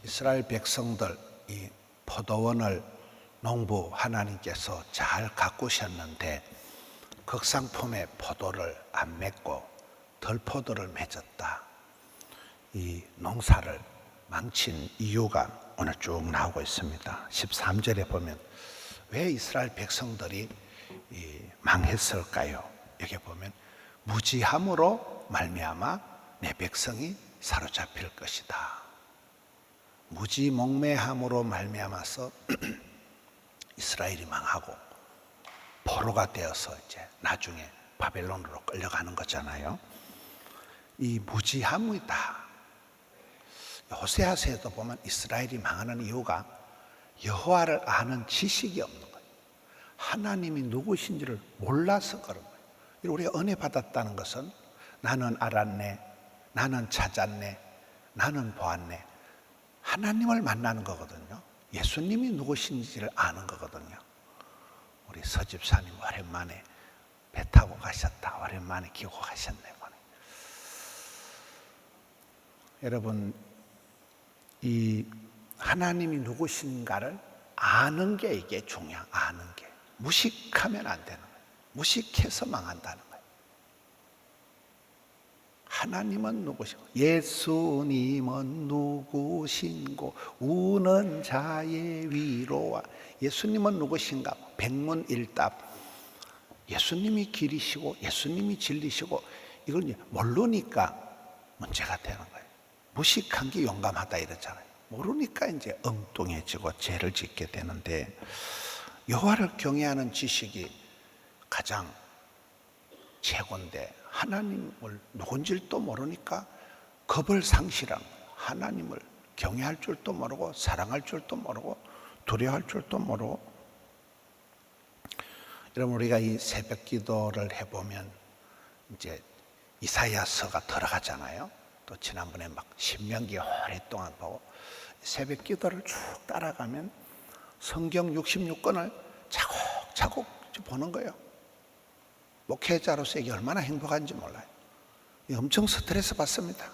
이스라엘 백성들 이 포도원을 농부 하나님께서 잘 가꾸셨는데 극상품의 포도를 안 맺고 덜포도를 맺었다. 이 농사를 망친 이유가 오늘 쭉 나오고 있습니다. 13절에 보면 왜 이스라엘 백성들이 망했을까요? 여기 보면 무지함으로 말미암아 내 백성이 사로잡힐 것이다. 무지몽매함으로 말미암아서 이스라엘이 망하고 포로가 되어서 이제 나중에 바벨론으로 끌려가는 거잖아요. 이 무지함이다. 호세아서에도 보면 이스라엘이 망하는 이유가 여호와를 아는 지식이 없는 거예요. 하나님이 누구신지를 몰라서 그런 거예요. 우리가 은혜 받았다는 것은 나는 알았네, 나는 찾았네, 나는 보았네. 하나님을 만나는 거거든요. 예수님이 누구신지를 아는 거거든요. 우리 서집사님 오랜만에 배 타고 가셨다. 오랜만에 귀국하셨네. 여러분, 이 하나님이 누구신가를 아는 게 이게 중요해요. 아는 게. 무식하면 안 되는 거예요. 무식해서 망한다는 거예요. 하나님은 누구시고 예수님은 누구신고 우는 자의 위로와 예수님은 누구신가? 백문일답. 예수님이 길이시고 예수님이 진리시고 이걸 모르니까 문제가 되는 거예요. 무식한 게 용감하다 이러잖아요. 모르니까 이제 엉뚱해지고 죄를 짓게 되는데 여호와를 경외하는 지식이 가장 최고인데 하나님을 누군지를 또 모르니까 겁을 상실한 거예요. 하나님을 경외할 줄도 모르고 사랑할 줄도 모르고 두려워할 줄도 모르고. 여러분, 우리가 이 새벽 기도를 해보면 이제 이사야서가 들어가잖아요. 또 지난번에 막 신명기 오랫동안 보고 새벽 기도를 쭉 따라가면 성경 66권을 차곡차곡 보는 거예요. 목회자로서 이게 얼마나 행복한지 몰라요. 엄청 스트레스 받습니다.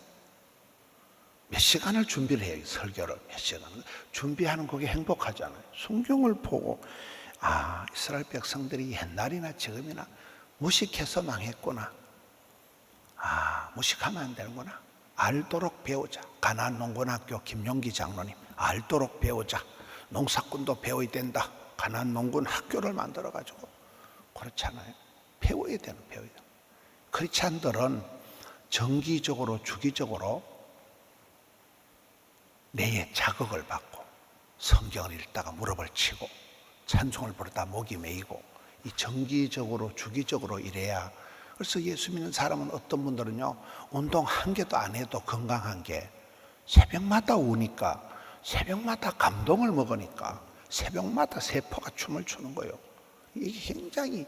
몇 시간을 준비를 해요. 설교를 몇 시간을 준비하는 그게 행복하잖아요. 성경을 보고 이스라엘 백성들이 옛날이나 지금이나 무식해서 망했구나. 무식하면 안 되는구나. 알도록 배우자. 가나안 농군학교 김용기 장로님, 알도록 배우자. 농사꾼도 배워야 된다. 가나안 농군 학교를 만들어가지고. 그렇잖아요. 배워야 되는. 크리스찬들은 정기적으로 주기적으로 뇌에 자극을 받고 성경을 읽다가 무릎을 치고 찬송을 부르다 목이 메이고 이 정기적으로 주기적으로 이래야. 그래서 예수 믿는 사람은 어떤 분들은요, 운동 한 개도 안 해도 건강한 게 새벽마다 우니까, 새벽마다 감동을 먹으니까, 새벽마다 세포가 춤을 추는 거예요. 이게 굉장히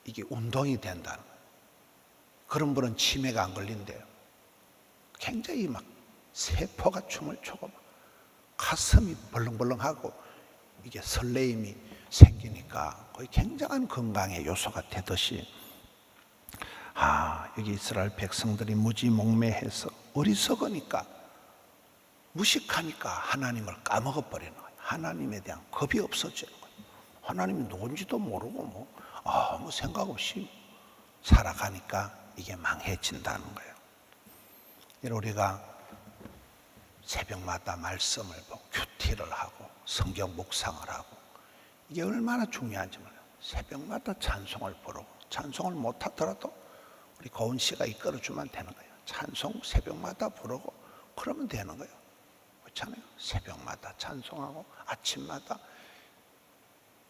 이게 운동이 된다는 거예요. 그런 분은 치매가 안 걸린대요. 굉장히 막 세포가 춤을 추고 막 가슴이 벌렁벌렁하고 이게 설레임이 생기니까 거의 굉장한 건강의 요소가 되듯이 여기 이스라엘 백성들이 무지몽매해서 어리석으니까 무식하니까 하나님을 까먹어버리는 거예요. 하나님에 대한 겁이 없어지는 거예요. 하나님이 누군지도 모르고 아무 생각 없이 살아가니까 이게 망해진다는 거예요. 우리가 새벽마다 말씀을 보고 큐티를 하고 성경 묵상을 하고 이게 얼마나 중요한지 몰라요. 새벽마다 찬송을 부르고 찬송을 못하더라도 우리 고은 씨가 이끌어주면 되는 거예요. 찬송 새벽마다 부르고 그러면 되는 거예요. 그렇잖아요. 새벽마다 찬송하고 아침마다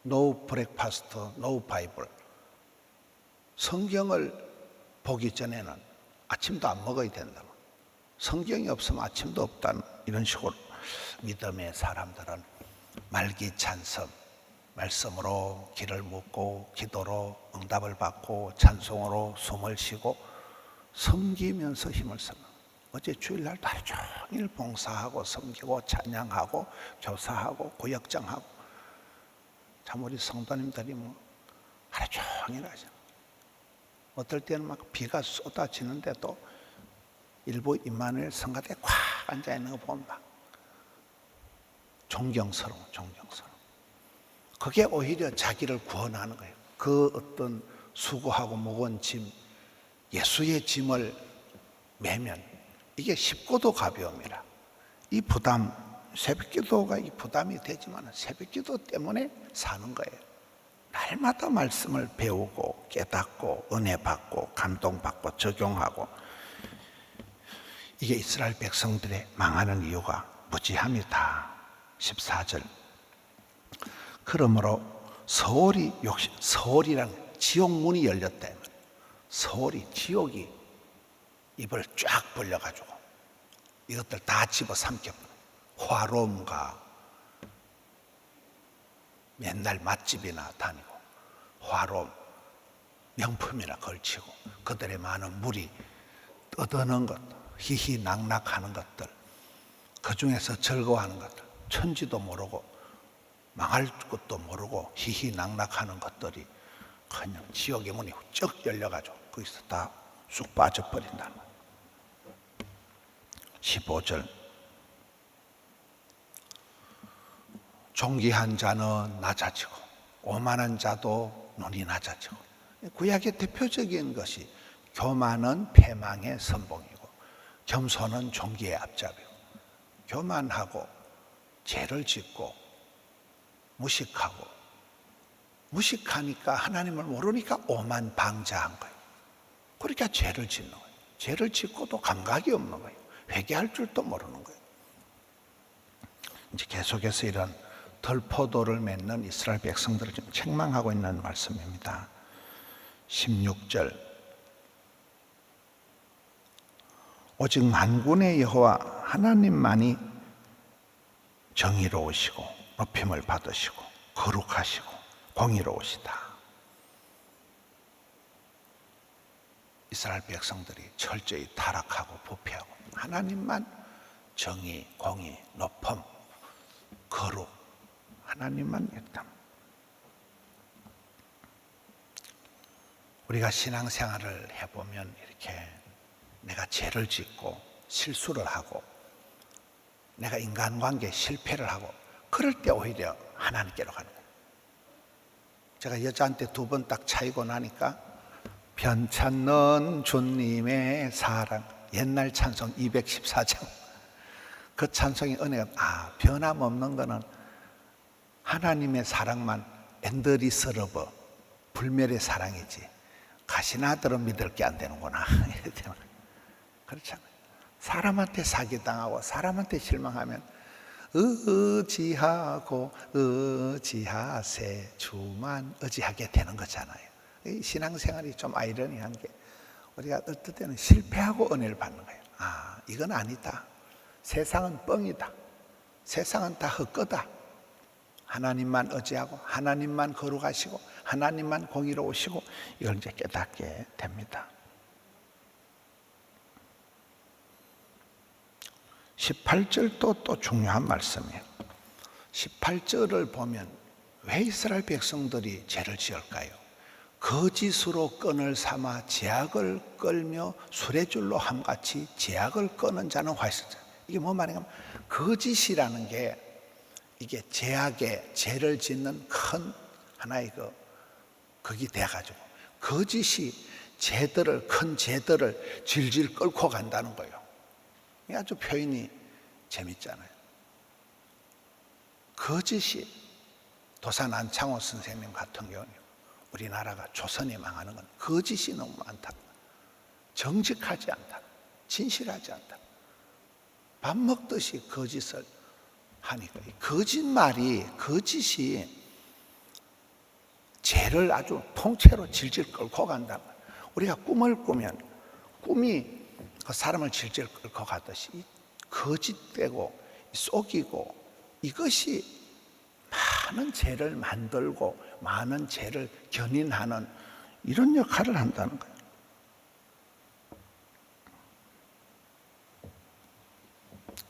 No breakfast, no Bible. 성경을 보기 전에는 아침도 안 먹어야 된다. 성경이 없으면 아침도 없다는 이런 식으로 믿음의 사람들은 말기찬성, 말씀으로 길을 묻고 기도로 응답을 받고 찬송으로 숨을 쉬고 섬기면서 힘을 쓰는. 어제 주일날도 하루 종일 봉사하고 섬기고 찬양하고 교사하고 구역장하고 참 우리 성도님들이 하루 종일 하잖아요. 어떨 때는 막 비가 쏟아지는데도 일부 임마누엘 성가대 꽉 앉아 있는 거 보면 막 존경스러워. 그게 오히려 자기를 구원하는 거예요. 그 어떤 수고하고 무거운 짐, 예수의 짐을 매면 이게 쉽고도 가벼움이라. 이 부담, 새벽기도가 이 부담이 되지만 새벽기도 때문에 사는 거예요. 날마다 말씀을 배우고 깨닫고 은혜 받고 감동받고 적용하고. 이게 이스라엘 백성들의 망하는 이유가 무지함이다. 14절. 그러므로 서울이란 지옥문이 열렸다. 서울이, 지옥이 입을 쫙 벌려가지고 이것들 다 집어삼켜. 화롬과 맨날 맛집이나 다니고 화롬 명품이나 걸치고 그들의 많은 물이 떠드는 것, 희희낙낙하는 것들, 그 중에서 즐거워하는 것들, 천지도 모르고 망할 것도 모르고 희희낙낙하는 것들이 그냥 지옥의 문이 쩍 열려가지고 거기서 다 쑥 빠져버린다는 거예요. 15절. 존귀한 자는 낮아지고 오만한 자도 눈이 낮아지고. 구약의 대표적인 것이 교만은 패망의 선봉이고 겸손은 존귀의 앞잡이고. 교만하고 죄를 짓고 무식하니까 하나님을 모르니까 오만방자한 거예요. 그러니까 죄를 짓는 거예요. 죄를 짓고도 감각이 없는 거예요. 회개할 줄도 모르는 거예요. 이제 계속해서 이런 덜포도를 맺는 이스라엘 백성들을 좀 책망하고 있는 말씀입니다. 16절. 오직 만군의 여호와 하나님만이 정의로우시고 높임을 받으시고 거룩하시고 공의로우시다. 이스라엘 백성들이 철저히 타락하고 부패하고 하나님만 정의, 공의, 높음, 거룩, 하나님만 있다. 우리가 신앙생활을 해보면 이렇게 내가 죄를 짓고 실수를 하고 내가 인간관계에 실패를 하고 그럴 때 오히려 하나님께로 가는 거예요. 제가 여자한테 2번 딱 차이고 나니까 편찮는 주님의 사랑, 옛날 찬송 214장, 그 찬송의 은혜가 변함없는 거는 하나님의 사랑만 엔드리스러버 불멸의 사랑이지 가시나들은 믿을 게 안 되는구나. 그렇잖아요. 사람한테 사기당하고 사람한테 실망하면 의지하고 의지하세 주만 의지하게 되는 거잖아요. 이 신앙생활이 좀 아이러니한 게 우리가 어떨 때는 실패하고 은혜를 받는 거예요. 이건 아니다. 세상은 뻥이다. 세상은 다 헛거다. 하나님만 의지하고 하나님만 거룩하시고 하나님만 공의로우시고 이걸 이제 깨닫게 됩니다. 18절도 또 중요한 말씀이에요. 18절을 보면 왜 이스라엘 백성들이 죄를 지을까요? 거짓으로 끈을 삼아 제약을 끌며 수레줄로 함같이 제약을 끄는 자는 화이스자. 이게 뭐 말인가? 거짓이라는 게 이게 제약에 죄를 짓는 큰 하나의 거기 돼가지고 거짓이 큰 죄들을 질질 끌고 간다는 거예요. 이게 아주 표현이 재밌잖아요. 거짓이 도산 안창호 선생님 같은 경우는 우리나라가 조선이 망하는 건 거짓이 너무 많다. 정직하지 않다. 진실하지 않다. 밥 먹듯이 거짓을 하니까 거짓이 죄를 아주 통째로 질질 끌고 간다. 우리가 꿈을 꾸면 꿈이 그 사람을 질질 끌고 가듯이 거짓되고 속이고 이것이 많은 죄를 만들고 많은 죄를 견인하는 이런 역할을 한다는 거예요.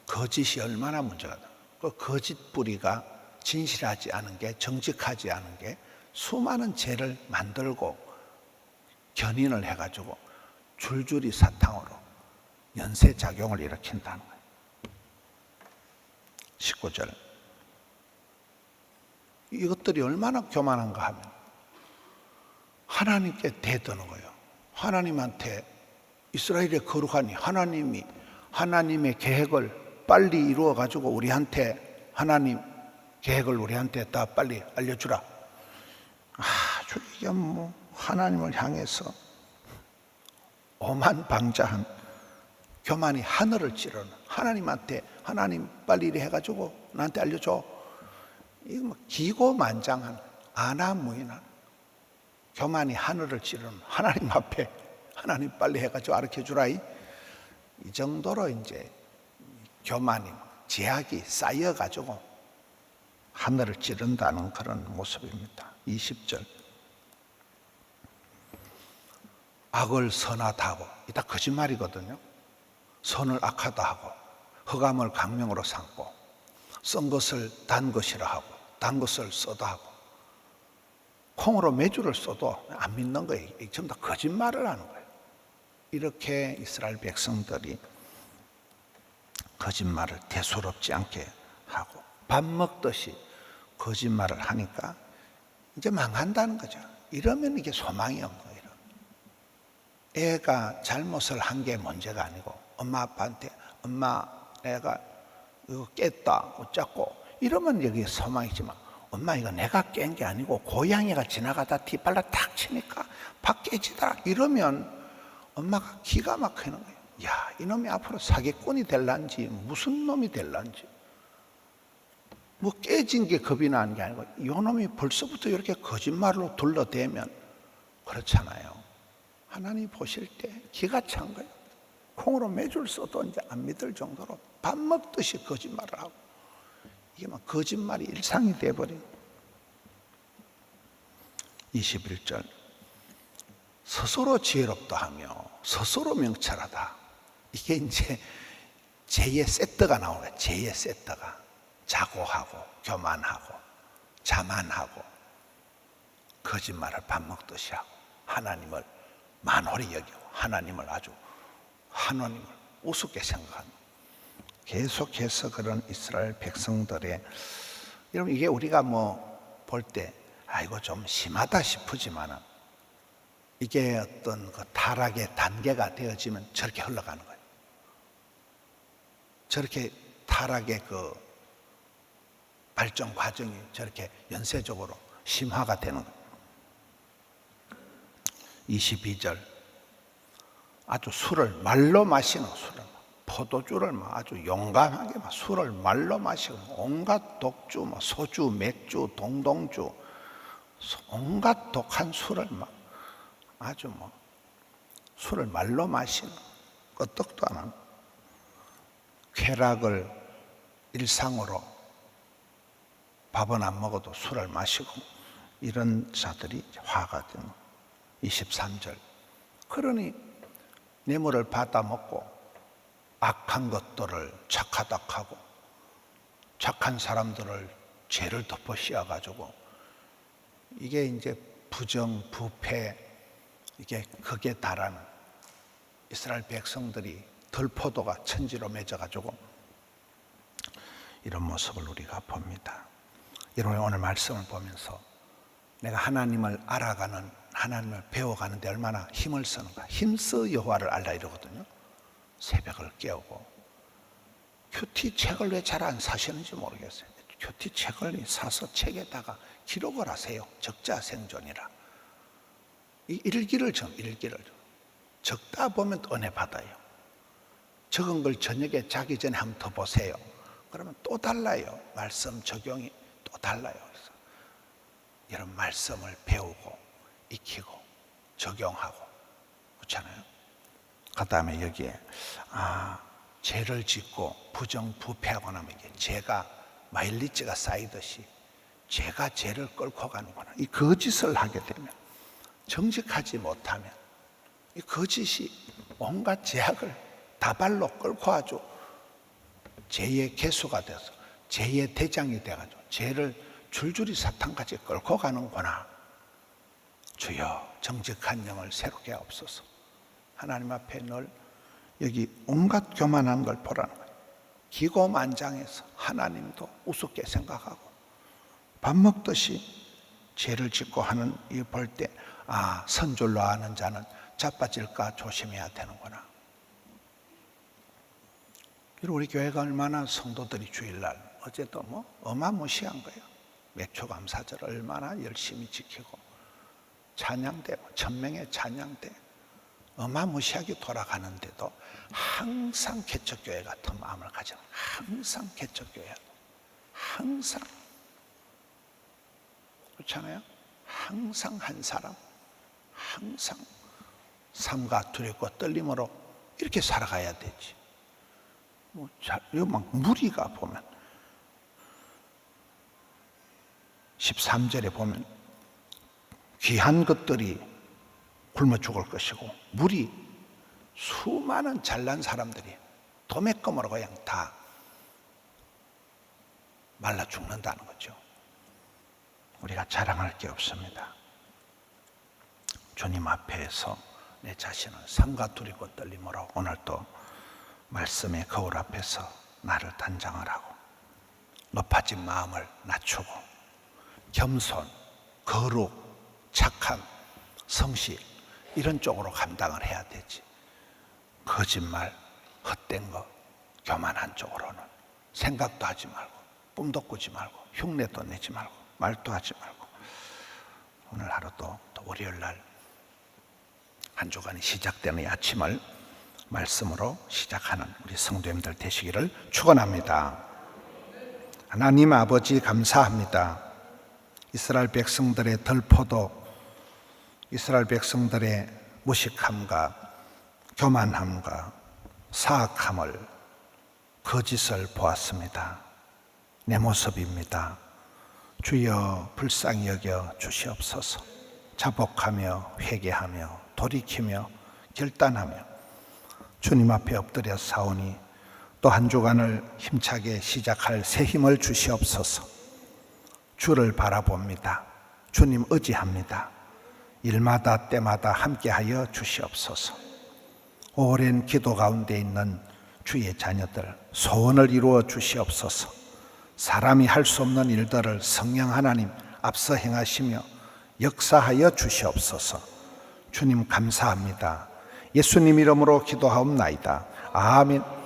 거짓이 얼마나 문제가 돼. 그 거짓 뿌리가 진실하지 않은 게, 정직하지 않은 게 수많은 죄를 만들고 견인을 해가지고 줄줄이 사탕으로 연쇄작용을 일으킨다는 거예요. 19절. 이것들이 얼마나 교만한가 하면 하나님께 대드는 거예요. 하나님한테 이스라엘의 거룩하니 하나님이 하나님의 계획을 빨리 이루어 가지고 우리한테 하나님 계획을 우리한테 다 빨리 알려주라. 아주 이게 뭐 하나님을 향해서 오만방자한 교만이 하늘을 찌르는, 하나님한테 하나님 빨리 이래 해가지고 나한테 알려줘. 이거 뭐 기고만장한 아나무인한 교만이 하늘을 찌르는, 하나님 앞에 하나님 빨리 해가지고 가르쳐주라. 이 정도로 이제 교만이 제약이 쌓여가지고 하늘을 찌른다는 그런 모습입니다. 20절. 악을 선하다 하고, 이다 거짓말이거든요. 선을 악하다 하고, 흑암을 강명으로 삼고, 쓴 것을 단 것이라 하고, 단 것을 써다 하고, 콩으로 메주를 써도 안 믿는 거예요. 전부 다 거짓말을 하는 거예요. 이렇게 이스라엘 백성들이 거짓말을 대수롭지 않게 하고 밥 먹듯이 거짓말을 하니까 이제 망한다는 거죠. 이러면 이게 소망이 없는 거예요. 애가 잘못을 한 게 문제가 아니고 엄마 아빠한테 엄마 내가 이거 깼다 어쩌고 이러면 여기 소망이지만 엄마 이거 내가 깬 게 아니고 고양이가 지나가다 뒷발로 탁 치니까 밥 깨지더라 이러면 엄마가 기가 막히는 거예요. 야, 이놈이 앞으로 사기꾼이 될란지 무슨 놈이 될란지 뭐 깨진 게 겁이 나는 게 아니고 이 놈이 벌써부터 이렇게 거짓말로 둘러대면 그렇잖아요. 하나님 보실 때 기가 찬 거예요. 콩으로 매줄 써도 이제 안 믿을 정도로 밥 먹듯이 거짓말을 하고 이게 막 거짓말이 일상이 돼버린. 21절. 스스로 지혜롭다 하며 스스로 명철하다. 이게 이제 죄의 세트가 나오는 거예요. 죄의 세트가 자고하고 교만하고 자만하고 거짓말을 밥 먹듯이 하고 하나님을 만홀히 여기고 하나님을 아주 하나님을 우습게 생각하는 계속해서 그런 이스라엘 백성들의 여러분 이게 우리가 뭐 볼 때 아이고 좀 심하다 싶으지만은 이게 어떤 그 타락의 단계가 되어지면 저렇게 흘러가는 거예요. 저렇게 타락의 그 발전 과정이 저렇게 연쇄적으로 심화가 되는 거예요. 22절. 아주 술을 말로 마시는 술을 포도주를 아주 용감하게 술을 말로 마시고 온갖 독주, 소주, 맥주, 동동주, 온갖 독한 술을 아주 술을 말로 마시는 끄떡도 안 하는 쾌락을 일상으로 밥은 안 먹어도 술을 마시고 이런 자들이 화가 되는 23절. 그러니 뇌물을 받아 먹고 악한 것들을 착하다 하고 착한 사람들을 죄를 덮어 씌워가지고 이게 이제 부정, 부패 이게 극에 달하는 이스라엘 백성들이 덜포도가 천지로 맺어가지고 이런 모습을 우리가 봅니다. 여러분 오늘 말씀을 보면서 내가 하나님을 알아가는 하나님을 배워가는데 얼마나 힘을 쓰는가. 힘써 여호와를 알라 이러거든요. 새벽을 깨우고 큐티 책을 왜 잘 안 사시는지 모르겠어요. 큐티 책을 사서 책에다가 기록을 하세요. 적자 생존이라. 이 일기를 좀 적다 보면 은혜 받아요. 적은 걸 저녁에 자기 전에 한번 더 보세요. 그러면 또 달라요. 말씀 적용이 또 달라요. 그래서 여러분 말씀을 배우고 익히고 적용하고 그렇잖아요. 그 다음에 여기에 죄를 짓고 부정부패하고 나면 이게 죄가 마일리지가 쌓이듯이 죄가 죄를 끌고 가는구나. 이 거짓을 하게 되면 정직하지 못하면 이 거짓이 온갖 죄악을 다발로 끌고 아주 죄의 개수가 돼서 죄의 대장이 돼가지고 죄를 줄줄이 사탄같이 끌고 가는구나. 주여 정직한 영을 새롭게 하옵소서. 하나님 앞에 늘 여기 온갖 교만한 걸 보라는 거예요. 기고만장해서 하나님도 우습게 생각하고 밥 먹듯이 죄를 짓고 하는 이 볼 때 선줄로 아는 자는 자빠질까 조심해야 되는구나. 그리고 우리 교회가 얼마나 성도들이 주일날 어제도 어마무시한 거예요. 맥초감사절 얼마나 열심히 지키고 찬양대 1000명의 찬양대 어마무시하게 돌아가는데도 항상 개척교회 같은 마음을 가져. 항상 개척교회, 항상 그렇잖아요. 항상 한 사람, 항상 삼가 두렵고 떨림으로 이렇게 살아가야 되지. 이거 막 무리가 보면 13절에 보면 귀한 것들이 굶어 죽을 것이고 무리 수많은 잘난 사람들이 도매금으로 그냥 다 말라 죽는다는 거죠. 우리가 자랑할 게 없습니다. 주님 앞에서 내 자신을 삼가두리고 떨림으로 오늘도 말씀의 거울 앞에서 나를 단장을 하고 높아진 마음을 낮추고 겸손, 거룩, 착함, 성실 이런 쪽으로 감당을 해야 되지. 거짓말, 헛된 거, 교만한 쪽으로는 생각도 하지 말고 꿈도 꾸지 말고 흉내도 내지 말고 말도 하지 말고 오늘 하루도 또 월요일날 한 주간이 시작되는 이 아침을 말씀으로 시작하는 우리 성도님들 되시기를 축원합니다. 하나님 아버지 감사합니다. 이스라엘 백성들의 덜포도 이스라엘 백성들의 무식함과 교만함과 사악함을 거짓을 보았습니다. 내 모습입니다. 주여 불쌍히 여겨 주시옵소서. 자복하며 회개하며 돌이키며 결단하며 주님 앞에 엎드려 사오니 또 한 주간을 힘차게 시작할 새 힘을 주시옵소서. 주를 바라봅니다. 주님 의지합니다. 일마다 때마다 함께하여 주시옵소서. 오랜 기도 가운데 있는 주의 자녀들 소원을 이루어 주시옵소서. 사람이 할 수 없는 일들을 성령 하나님 앞서 행하시며 역사하여 주시옵소서. 주님 감사합니다. 예수님 이름으로 기도하옵나이다. 아멘.